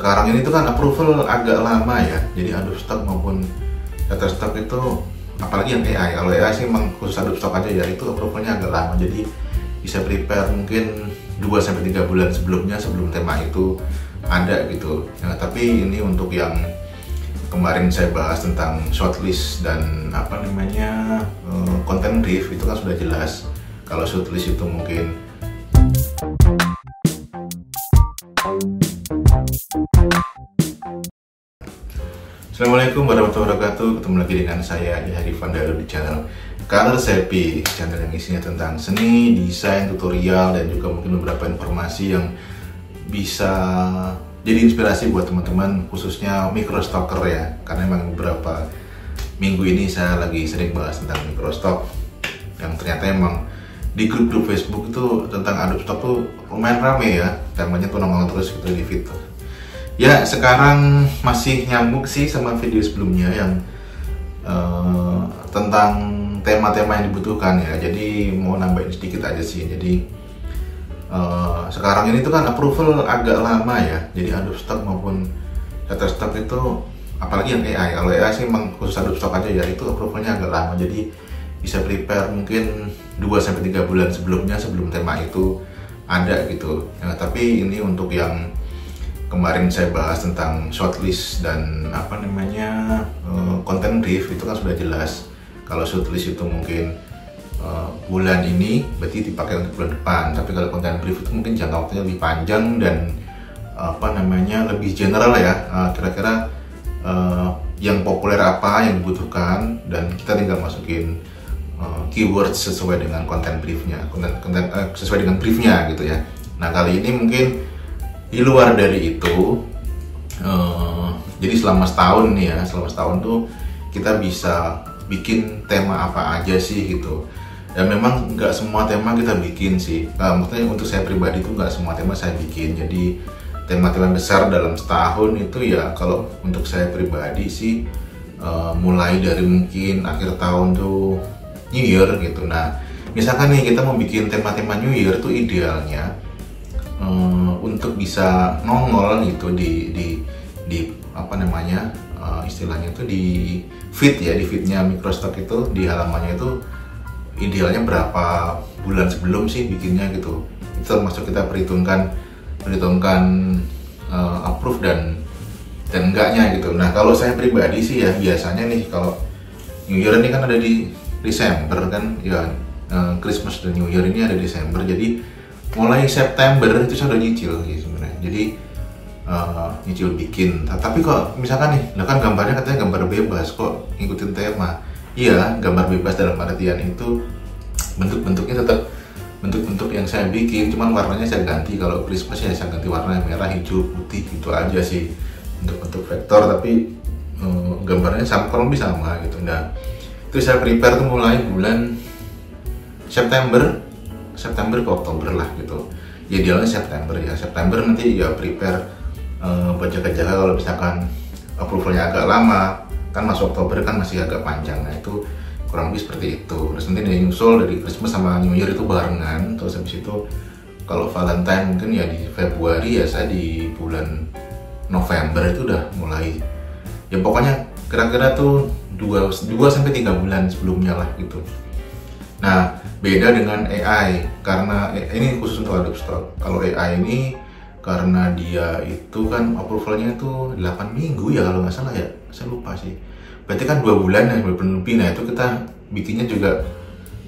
sekarang ini tuh kan approval agak lama ya. Jadi Adobe Stock maupun Shutterstock itu, apalagi yang AI. Kalau AI sih memang khusus Adobe Stock aja ya, itu approvalnya agak lama. Jadi bisa prepare mungkin 2-3 bulan sebelumnya, sebelum tema itu ada gitu. Nah, tapi ini untuk yang kemarin saya bahas tentang shortlist dan content brief, itu kan sudah jelas. Kalau shortlist itu mungkin Assalamualaikum warahmatullahi wabarakatuh. Ketemu lagi dengan saya Harifan Dalu di channel Color Sepi, channel yang isinya tentang seni, desain, tutorial, dan juga mungkin beberapa informasi yang bisa jadi inspirasi buat teman-teman, khususnya microstocker ya. Karena memang beberapa minggu ini saya lagi sering bahas tentang microstock, yang ternyata emang di grup-grup Facebook itu tentang Adobe Stock tuh lumayan rame ya, temanya tuh nongol terus gitu di feed. Ya, sekarang masih nyambung sih sama video sebelumnya yang tentang tema-tema yang dibutuhkan ya. Jadi mau nambahin sedikit aja sih. Jadi sekarang ini tuh kan approval agak lama ya. Jadi Adobe Stock maupun Shutterstock itu, apalagi yang AI. Kalau AI sih memang khusus Adobe Stock aja ya, itu approvalnya agak lama. Jadi bisa prepare mungkin 2-3 bulan sebelumnya, sebelum tema itu ada gitu. Nah, tapi ini untuk yang kemarin saya bahas tentang shortlist dan content brief, itu kan sudah jelas. Kalau shortlist itu mungkin bulan ini, berarti dipakai untuk bulan depan. Tapi kalau content brief itu mungkin jangka waktunya lebih panjang dan lebih general ya. Kira-kira yang populer apa yang dibutuhkan, dan kita tinggal masukin keywords sesuai dengan content briefnya, sesuai dengan briefnya gitu ya. Nah, kali ini mungkin di luar dari itu, jadi selama setahun nih ya, selama setahun tuh kita bisa bikin tema apa aja sih gitu. Dan memang nggak semua tema kita bikin sih. Maksudnya untuk saya pribadi tuh nggak semua tema saya bikin. Jadi tema-tema besar dalam setahun itu ya, kalau untuk saya pribadi sih mulai dari mungkin akhir tahun tuh New Year gitu. Nah, misalkan nih kita mau bikin tema-tema New Year tuh idealnya untuk bisa nongol gitu di istilahnya itu di feed ya, di feednya microstock itu, di halamannya itu idealnya berapa bulan sebelum sih bikinnya gitu. Itu termasuk kita perhitungkan approve dan enggaknya gitu. Nah, kalau saya pribadi sih ya, biasanya nih kalau New Year ini kan ada di Desember kan ya, Christmas dan New Year ini ada di Desember. Jadi mulai September itu saya udah nyicil gitu sebenarnya. Jadi nyicil bikin. Tapi kok misalkan nih, kan gambarnya katanya gambar bebas, kok ngikutin tema? Iya, gambar bebas dalam artian itu bentuk-bentuknya tetap bentuk-bentuk yang saya bikin, cuman warnanya saya ganti. Kalau Christmas ya saya ganti warna merah, hijau, putih, gitu aja sih bentuk-bentuk vektor. Tapi gambarnya sama, kurang lebih sama gitu. Nah, itu saya prepare tuh mulai bulan September ke Oktober lah gitu. Ya idealnya September ya. September nanti ya prepare buat jaga-jaga kalau misalkan approvalnya agak lama, kan masuk Oktober kan masih agak panjang. Nah, itu kurang lebih seperti itu. Terus nanti dari nyusul dari Christmas sama New Year itu barengan. Terus habis itu kalau Valentine mungkin ya di Februari, ya saya di bulan November itu udah mulai. Ya pokoknya kira-kira tuh 2-3 bulan sebelumnya lah gitu. Nah, beda dengan AI, karena ini khusus untuk Adobe Stock. Kalau AI ini karena dia itu kan approvalnya itu 8 minggu ya kalau nggak salah ya, saya lupa sih. Berarti kan 2 bulan ya lebih. Nah, itu kita bikinnya juga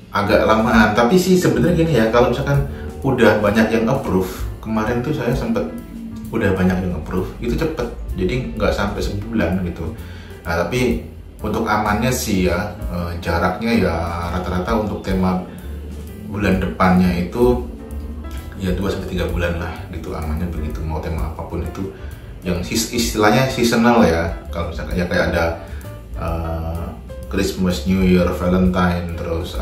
agak lamaan. Tapi sih sebenarnya gini ya, kalau misalkan udah banyak yang approve, kemarin tuh saya sempet udah banyak yang approve, itu cepet. Jadi nggak sampai sebulan gitu. Nah, tapi untuk amannya sih ya, jaraknya ya rata-rata untuk tema bulan depannya itu ya 2-3 bulan lah gitu amannya begitu. Mau tema apapun itu yang istilahnya seasonal ya. Kalau misalkan ya kayak ada Christmas, New Year, Valentine, terus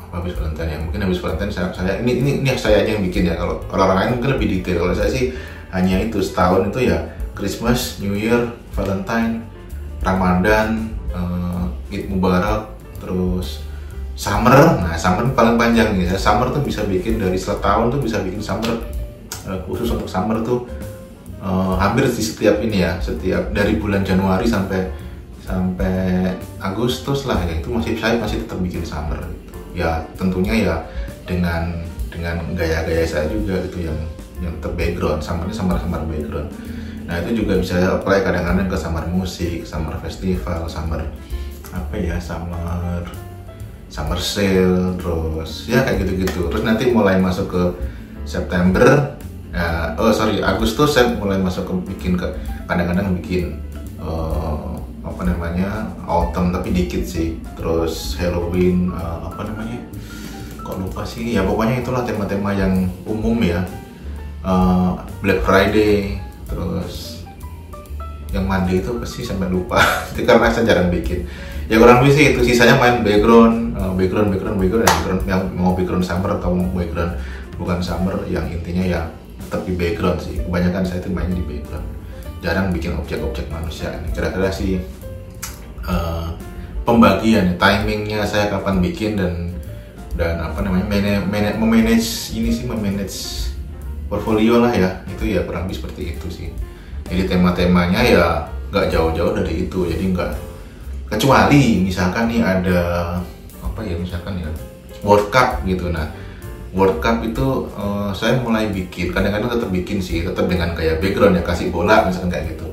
habis Valentine ya, mungkin habis Valentine saya ini saya aja yang bikin ya. Kalau orang lain mungkin lebih detail. Kalau saya sih hanya itu setahun itu ya Christmas, New Year, Valentine, Ramadan, Eid Mubarak, terus Summer. Nah, Summer paling panjang nih. Summer tuh bisa bikin dari setahun tuh bisa bikin Summer khusus untuk summer tuh hampir di setiap ini ya, setiap dari bulan Januari sampai Agustus lah ya, itu saya masih tetap bikin summer gitu. Ya tentunya ya dengan gaya-gaya saya juga gitu yang tetap background, summernya summer background. Nah itu juga bisa apply kadang-kadang ke summer musik, summer festival, summer apa ya, summer sale, terus ya kayak gitu-gitu. Terus nanti mulai masuk ke September, Agustus saya mulai masuk ke kadang-kadang bikin apa namanya autumn tapi dikit sih. Terus Halloween, apa namanya, kok lupa sih ya, pokoknya itulah tema-tema yang umum ya. Black Friday, terus yang Monday itu pasti sampai lupa itu karena saya jarang bikin. Ya kurang lebih sih itu, sisanya main background yang mau background summer atau mau background bukan summer, yang intinya ya tetap di background sih. Kebanyakan saya itu mainnya di background, jarang bikin objek-objek manusia. Ini kira-kira sih pembagian timingnya saya kapan bikin dan apa namanya memanage portfolio lah ya, itu ya kurang lebih seperti itu sih. Jadi tema-temanya ya nggak jauh-jauh dari itu, jadi nggak, kecuali misalkan nih ada apa ya, misalkan ya World Cup gitu. Nah World Cup itu saya mulai bikin, kadang-kadang tetap bikin sih, tetap dengan kayak background ya, kasih bola misalkan kayak gitu.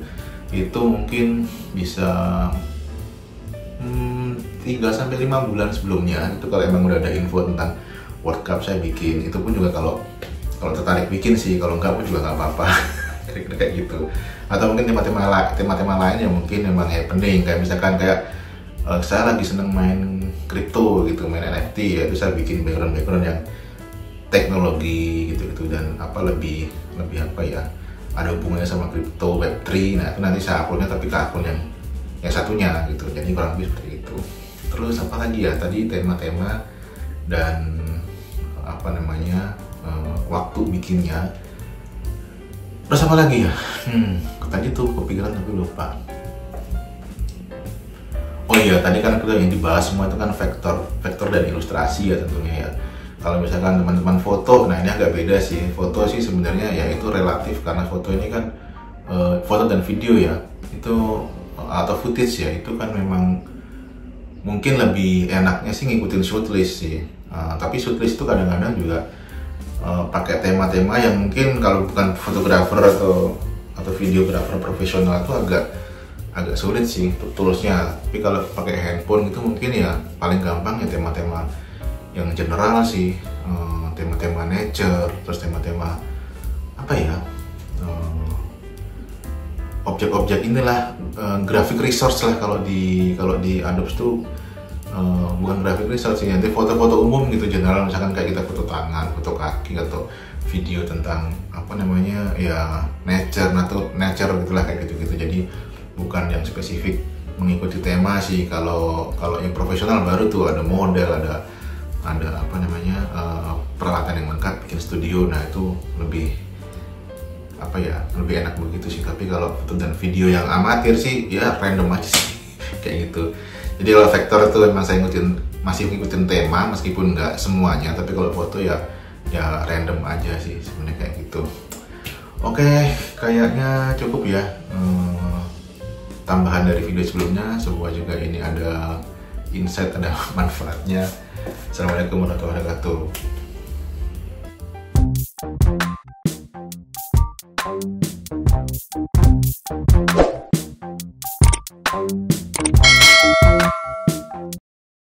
Itu mungkin bisa 3-5 bulan sebelumnya itu, kalau emang udah ada info tentang World Cup saya bikin. Itu pun juga kalau tertarik bikin sih, kalau enggak pun juga nggak apa-apa. Kira-kira kayak gitu. Atau mungkin tema-tema lain yang mungkin memang happening, kayak misalkan kayak saya lagi seneng main kripto gitu, main NFT ya, itu saya bikin background yang teknologi gitu dan apa lebih apa ya, ada hubungannya sama kripto, Web3. Nah itu nanti saya uploadnya tapi ke akun yang satunya gitu, jadi kurang lebih seperti itu. Terus apa lagi ya, tadi tema-tema dan apa namanya waktu bikinnya. Terus apa lagi ya, tadi tuh kepikiran tapi lupa. Oh iya, tadi kan kita yang dibahas semua itu kan vektor dan ilustrasi ya tentunya ya. Kalau misalkan teman-teman foto, nah ini agak beda sih. Foto sih sebenarnya ya itu relatif, karena foto ini kan foto dan video ya, itu atau footage ya, itu kan memang mungkin lebih enaknya sih ngikutin shootlist sih. Tapi shootlist itu kadang-kadang juga pakai tema-tema yang mungkin kalau bukan fotografer atau videografer profesional itu agak sulit sih toolsnya. Tapi kalau pakai handphone itu mungkin ya paling gampang ya tema-tema yang general sih, tema-tema nature, terus tema-tema apa ya, objek-objek inilah, graphic resource lah kalau di Adobe tuh. Bukan graphic research sih, nanti foto-foto umum gitu general, misalkan kayak kita foto tangan, foto kaki, atau video tentang apa namanya ya nature gitulah, kayak gitu-gitu. Jadi bukan yang spesifik mengikuti tema sih. Kalau yang profesional baru tuh ada model, ada apa namanya peralatan yang lengkap, bikin studio. Nah itu lebih apa ya, lebih enak begitu sih. Tapi kalau foto dan video yang amatir sih ya random aja sih kayak gitu. Jadi kalau vektor itu memang saya masih ngikutin tema meskipun nggak semuanya, tapi kalau foto ya random aja sih sebenarnya kayak gitu. Oke, kayaknya cukup ya tambahan dari video sebelumnya. Semoga juga ini ada insight, ada manfaatnya. Assalamualaikum warahmatullahi wabarakatuh.